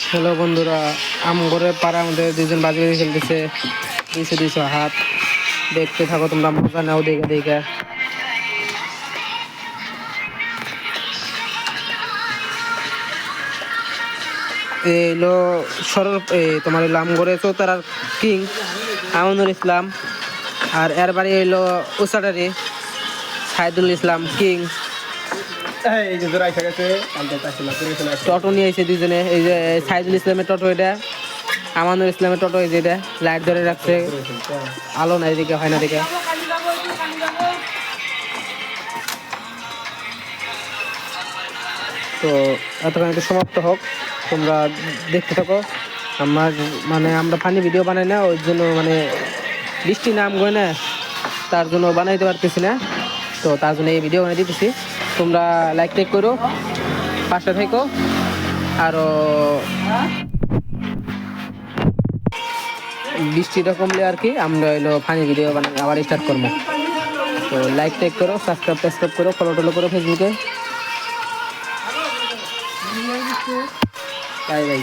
Hello বন্ধুরা, আমগরে পাড়া আমাদের দুজন বাজি বাজি খেলতেছে। 200 হাত। দেখতে থাকো তোমরা, মজা নাও দেখে দেখে। এলো সরল তোমার এলো আমগরে চৌতারার কিং আমানুল ইসলাম, আর এর বাড়ি এলো উসাডারি সাইদুল ইসলাম কিং। টোটো নিয়ে এসে দুজনে, এই যে সাইদুল ইসলামের টোটো, এটা আমানুল ইসলামের টোটো, এই যে এটা লাইট ধরে রাখছে, আলো নাই দিকে, হয় না দিকে। তো এতক্ষণ একটু সমাপ্ত হোক, তোমরা দেখতে থাকো। আমার মানে আমরা ফানি ভিডিও বানাই না, ওই জন্য মানে বৃষ্টি নাম গয় না, তার জন্য বানাইতে পারতেছি না। তো তার জন্য এই ভিডিও বানিয়ে দিতেছি। তোমরা লাইক টেক করো, পাশে থেকো। আরও বৃষ্টিটা কমলে আর কি আমরা এলো ফানি ভিডিও বানাই আবার স্টার্ট করবো। তো লাইক টেক করো, সাবস্ক্রাইব করো, ফলো টলো করো ফেসবুকে। Bye bye.